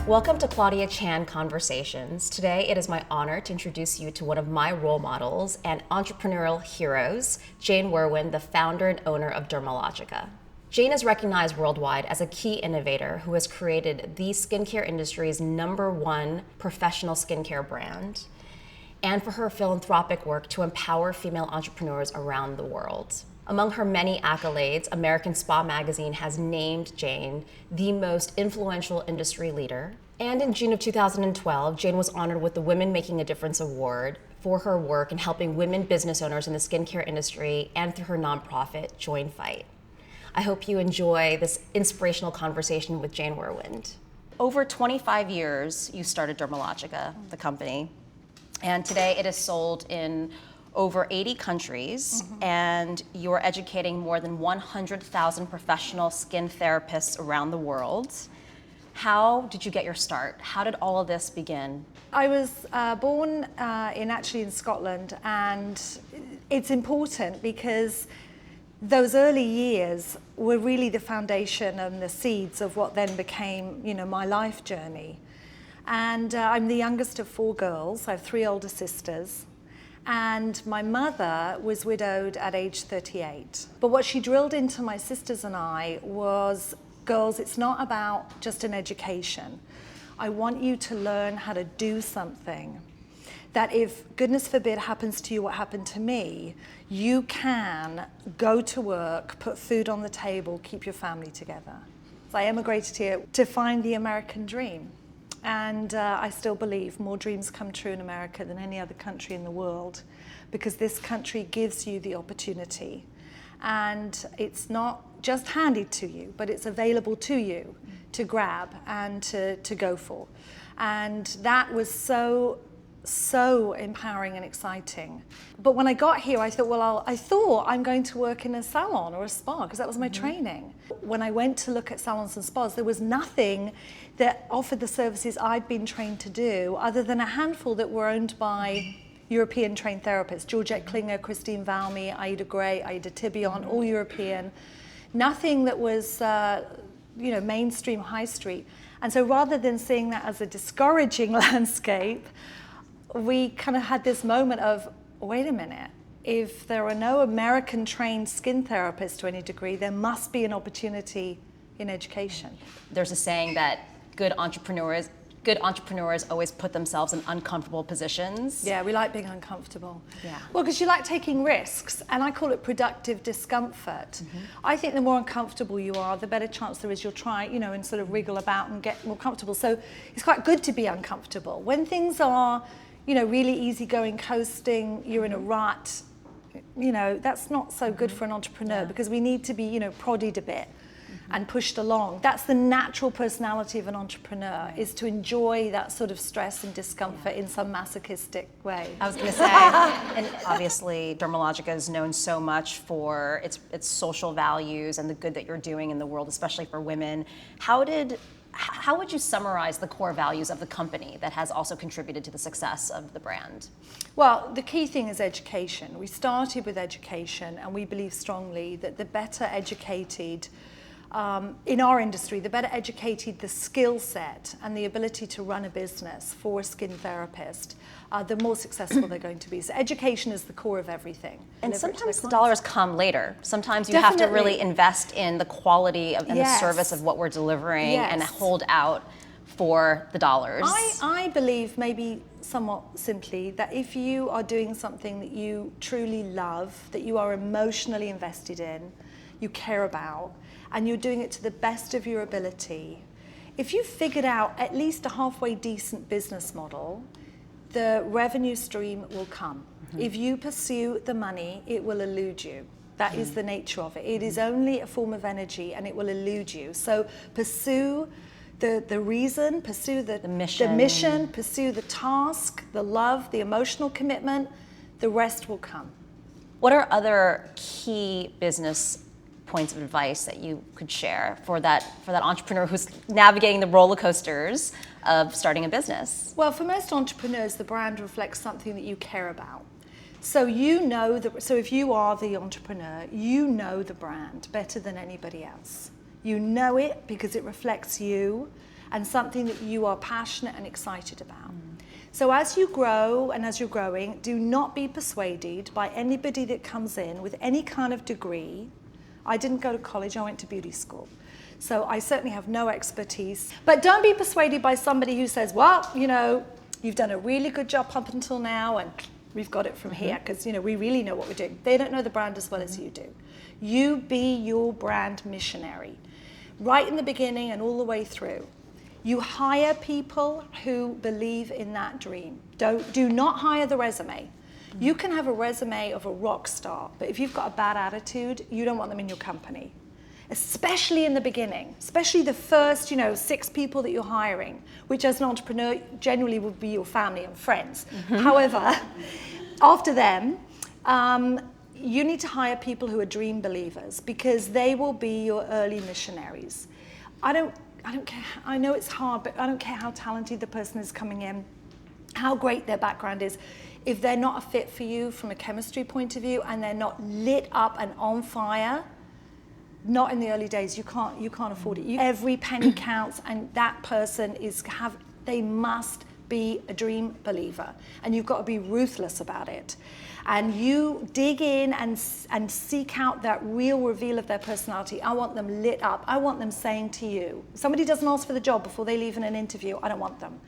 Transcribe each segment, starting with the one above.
Welcome to Claudia Chan Conversations. Today, it is my honor to introduce you to one of my role models and entrepreneurial heroes, Jane Wurwand, the founder and owner of Dermalogica. Jane is recognized worldwide as a key innovator who has created the skincare industry's #1 professional skincare brand, and for her philanthropic work to empower female entrepreneurs around the world. Among her many accolades, American Spa Magazine has named Jane the most influential industry leader. And in June of 2012, Jane was honored with the Women Making a Difference Award for her work in helping women business owners in the skincare industry and through her nonprofit, Join FITE. I hope you enjoy this inspirational conversation with Jane Wurwand. Over 25 years, you started Dermalogica, the company, and today it is sold in over 80 countries, and you're educating more than 100,000 professional skin therapists around the world. How did you get your start? How did all of this begin? I was born in Scotland, and it's important because those early years were really the foundation and the seeds of what then became, my life journey. And I'm the youngest of 4 girls. I have 3 older sisters. And my mother was widowed at age 38. But what she drilled into my sisters and I was, girls, it's not about just an education. I want you to learn how to do something that if, goodness forbid, happens to you what happened to me, you can go to work, put food on the table, keep your family together. So I emigrated here to find the American dream. And I still believe more dreams come true in America than any other country in the world, because this country gives you the opportunity. And it's not just handed to you, but it's available to you to grab and to go for. And that was so empowering and exciting. But when I got here, I thought, I thought I'm going to work in a salon or a spa, because that was my training. When I went to look at salons and spas, there was nothing that offered the services I'd been trained to do, other than a handful that were owned by European trained therapists: Georgette Klinger, Christine Valmy, Aida Gray, Aida Tibion, all European. Nothing that was mainstream high street. And so rather than seeing that as a discouraging landscape, we kind of had this moment of, wait a minute, if there are no American trained skin therapists to any degree, there must be an opportunity in education. There's a saying that good entrepreneurs always put themselves in uncomfortable positions. Yeah, we like being uncomfortable. Yeah. Well, because you like taking risks, and I call it productive discomfort. I think the more uncomfortable you are, the better chance there is you'll try, and sort of wriggle about and get more comfortable. So it's quite good to be uncomfortable. When things are, really easygoing, coasting, you're in a rut, that's not so good for an entrepreneur, because we need to be, prodded a bit and pushed along. That's the natural personality of an entrepreneur, is to enjoy that sort of stress and discomfort in some masochistic way. I was going to say, and obviously Dermalogica is known so much for its social values and the good that you're doing in the world, especially for women. How would you summarize the core values of the company that has also contributed to the success of the brand? Well, the key thing is education. We started with education, and we believe strongly that the better educated in our industry, the better educated the skill set and the ability to run a business for a skin therapist, the more successful they're going to be. So education is the core of everything. And sometimes the dollars come later. Sometimes you have to really invest in the quality and the service of what we're delivering and hold out for the dollars. I believe, maybe somewhat simply, that if you are doing something that you truly love, that you are emotionally invested in, you care about, and you're doing it to the best of your ability, if you've figured out at least a halfway decent business model, the revenue stream will come. If you pursue the money, it will elude you. That is the nature of it. It is only a form of energy, and it will elude you. So pursue the reason, pursue the mission, pursue the task, the love, the emotional commitment. The rest will come. What are other key business points of advice that you could share for that entrepreneur who's navigating the roller coasters of starting a business? Well, for most entrepreneurs, the brand reflects something that you care about. So if you are the entrepreneur, you know the brand better than anybody else. You know it because it reflects you, and something that you are passionate and excited about. So as you grow and as you're growing, do not be persuaded by anybody that comes in with any kind of degree. I didn't go to college, I went to beauty school. So I certainly have no expertise. But don't be persuaded by somebody who says, well, you know, you've done a really good job up until now and we've got it from here because, you know, we really know what we're doing. They don't know the brand as well as you do. You be your brand missionary, right in the beginning and all the way through. You hire people who believe in that dream. Do not hire the resume. You can have a resume of a rock star, but if you've got a bad attitude, you don't want them in your company. Especially in the beginning, especially the first, 6 people that you're hiring, which as an entrepreneur generally would be your family and friends. However, after them, you need to hire people who are dream believers because they will be your early missionaries. I don't care, I know it's hard, but I don't care how talented the person is coming in, how great their background is. If they're not a fit for you from a chemistry point of view and they're not lit up and on fire, not in the early days, you can't afford it. Every penny counts, and that person they must be a dream believer, and you've got to be ruthless about it. And you dig in and seek out that real reveal of their personality. I want them lit up. I want them saying to you, somebody doesn't ask for the job before they leave in an interview, I don't want them.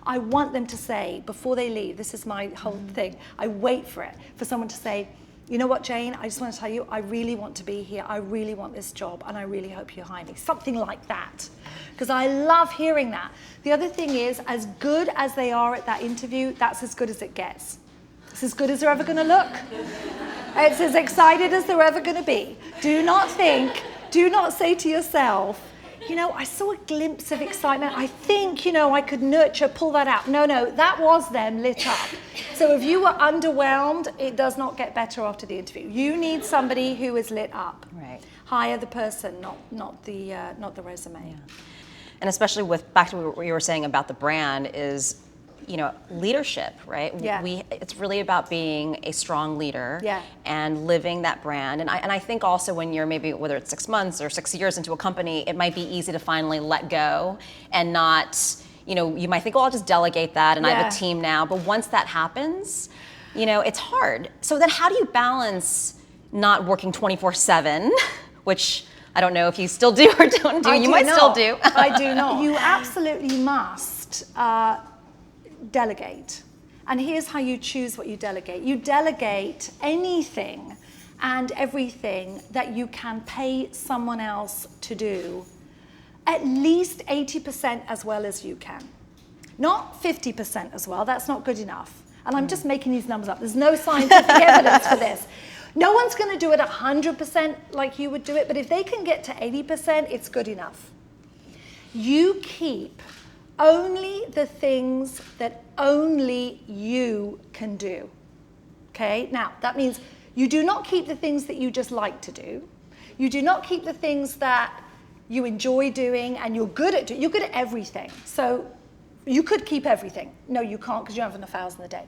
I want them to say, before they leave, this is my whole thing, I wait for it, for someone to say, you know what, Jane, I just want to tell you, I really want to be here. I really want this job, and I really hope you hire me. Something like that, because I love hearing that. The other thing is, as good as they are at that interview, that's as good as it gets. It's as good as they're ever going to look. It's as excited as they're ever going to be. Do not say to yourself, I saw a glimpse of excitement. I think, I could pull that out. No, that was them lit up. So if you were underwhelmed, it does not get better after the interview. You need somebody who is lit up. Right. Hire the person, not the resume. Yeah. And especially back to what you were saying about the brand is, leadership, right? Yeah. It's really about being a strong leader, yeah, and living that brand. And I think also when you're maybe, whether it's 6 months or 6 years into a company, it might be easy to finally let go and not, you might think, oh, I'll just delegate that and I have a team now. But once that happens, it's hard. So then how do you balance not working 24/7, which I don't know if you still do or don't do. You might still do. I do not. You absolutely must delegate. And here's how you choose what you delegate. You delegate anything and everything that you can pay someone else to do at least 80% as well as you can. Not 50% as well, that's not good enough. And I'm just making these numbers up. There's no scientific evidence for this. No one's going to do it 100% like you would do it, but if they can get to 80%, it's good enough. You keep only the things that only you can do. Okay? Now, that means you do not keep the things that you just like to do. You do not keep the things that you enjoy doing and you're good at doing. You're good at everything. So you could keep everything. No, you can't because you don't have enough hours in the day.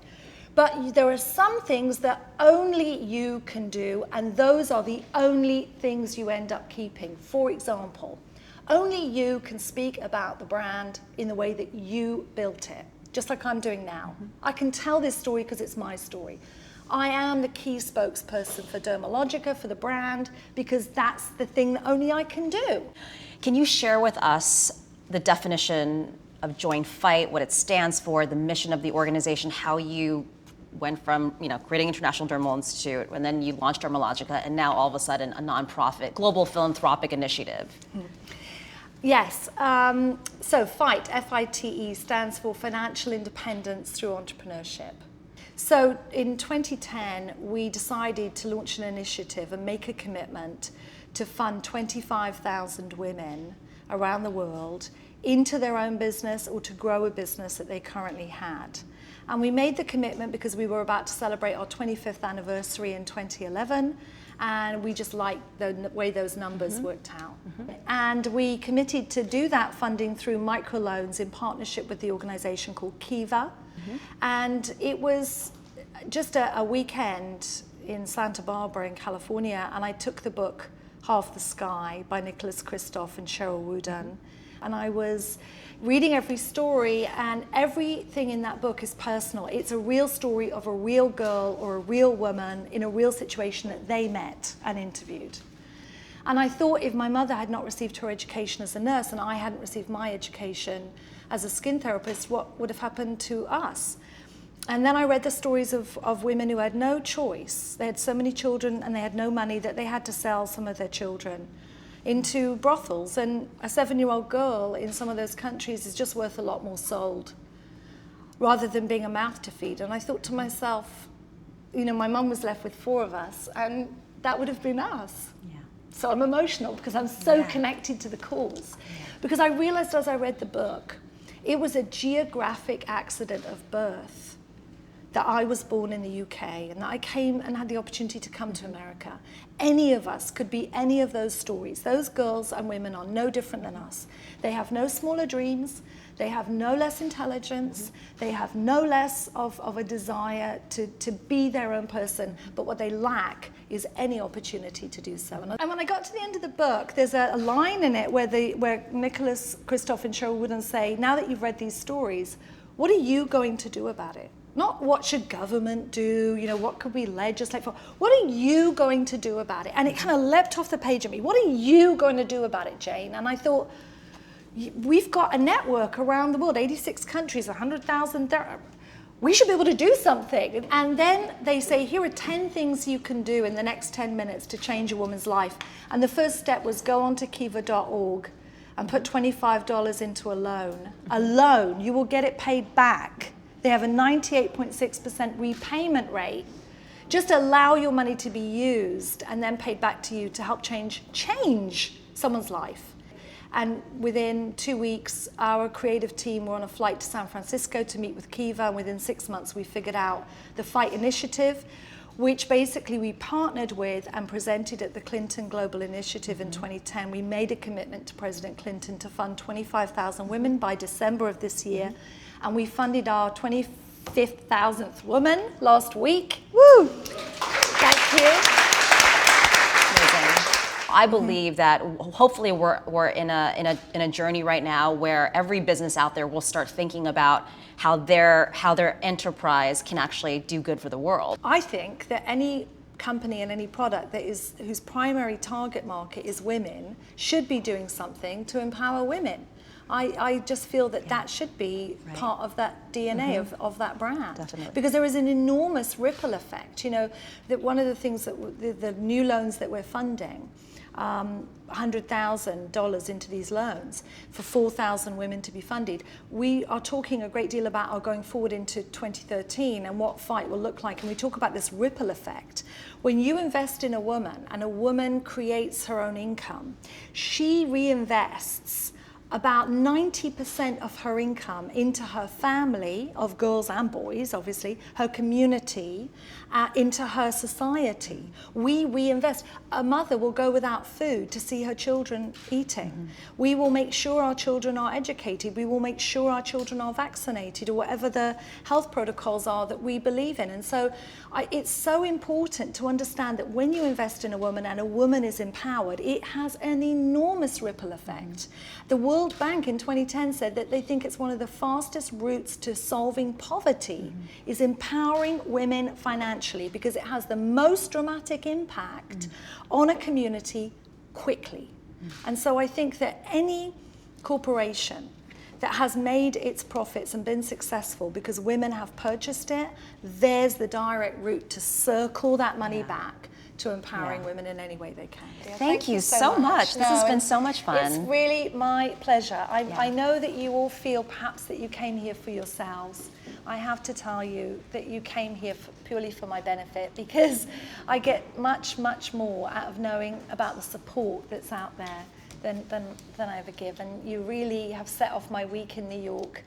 But there are some things that only you can do, and those are the only things you end up keeping. For example, only you can speak about the brand in the way that you built it, just like I'm doing now. I can tell this story because it's my story. I am the key spokesperson for Dermalogica, for the brand, because that's the thing that only I can do. Can you share with us the definition of Join FITE, what it stands for, the mission of the organization, how you went from creating International Dermal Institute, and then you launched Dermalogica, and now all of a sudden a nonprofit, global philanthropic initiative? Yes, so FITE, F-I-T-E, stands for Financial Independence Through Entrepreneurship. So in 2010, we decided to launch an initiative and make a commitment to fund 25,000 women around the world into their own business or to grow a business that they currently had. And we made the commitment because we were about to celebrate our 25th anniversary in 2011, and we just liked the way those numbers worked out. And we committed to do that funding through microloans in partnership with the organization called Kiva. And it was just a weekend in Santa Barbara in California, and I took the book Half the Sky by Nicholas Kristof and Cheryl Wurwand, And I was reading every story, and everything in that book is personal. It's a real story of a real girl or a real woman in a real situation that they met and interviewed. And I thought, if my mother had not received her education as a nurse and I hadn't received my education as a skin therapist, what would have happened to us? And then I read the stories of women who had no choice. They had so many children and they had no money that they had to sell some of their children into brothels. And a 7-year-old girl in some of those countries is just worth a lot more sold, rather than being a mouth to feed. And I thought to myself, you know, my mum was left with 4 of us, and that would have been us. Yeah. So I'm emotional because I'm so connected to the cause. Yeah. Because I realized as I read the book, it was a geographic accident of birth that I was born in the UK and that I came and had the opportunity to come to America. Any of us could be any of those stories. Those girls and women are no different than us. They have no smaller dreams. They have no less intelligence. They have no less of a desire to be their own person. But what they lack is any opportunity to do so. And when I got to the end of the book, there's a line in it where Nicholas, Christoph, and Cheryl Wooden say, now that you've read these stories, what are you going to do about it? Not what should government do, you know, what could we legislate for? What are you going to do about it? And it kind of leapt off the page at me. What are you going to do about it, Jane? And I thought, we've got a network around the world, 86 countries, 100,000. We should be able to do something. And then they say, here are 10 things you can do in the next 10 minutes to change a woman's life. And the first step was go on to kiva.org and put $25 into a loan. A loan, you will get it paid back. They have a 98.6% repayment rate. Just allow your money to be used and then paid back to you to help change someone's life. And within 2 weeks, our creative team were on a flight to San Francisco to meet with Kiva, and within 6 months we figured out the FITE initiative, which basically we partnered with and presented at the Clinton Global Initiative in 2010. We made a commitment to President Clinton to fund 25,000 women by December of this year. And we funded our 25,000th woman last week. Woo! Thank you. Amazing. I believe that hopefully we're in a journey right now where every business out there will start thinking about how their enterprise can actually do good for the world. I think that any company and any product whose primary target market is women should be doing something to empower women. I just feel that should be part of that DNA of that brand. Definitely. Because there is an enormous ripple effect. You know, that one of the things that the new loans that we're funding, $100,000 into these loans for 4,000 women to be funded. We are talking a great deal about our going forward into 2013 and what FITE will look like. And we talk about this ripple effect. When you invest in a woman and a woman creates her own income, she reinvests about 90% of her income into her family of girls and boys, obviously, her community, into her society. We reinvest. A mother will go without food to see her children eating. We will make sure our children are educated. We will make sure our children are vaccinated, or whatever the health protocols are that we believe in. And so it's so important to understand that when you invest in a woman and a woman is empowered, it has an enormous ripple effect. The World Bank in 2010 said that they think it's one of the fastest routes to solving poverty is empowering women financially, because it has the most dramatic impact on a community quickly. And so I think that any corporation that has made its profits and been successful because women have purchased it, there's the direct route to circle that money back to empowering women in any way they can. Thank you so much. This has been so much fun. It's really my pleasure. I know that you all feel perhaps that you came here for yourselves. I have to tell you that you came here purely for my benefit, because I get much, much more out of knowing about the support that's out there than I ever give. And you really have set off my week in New York.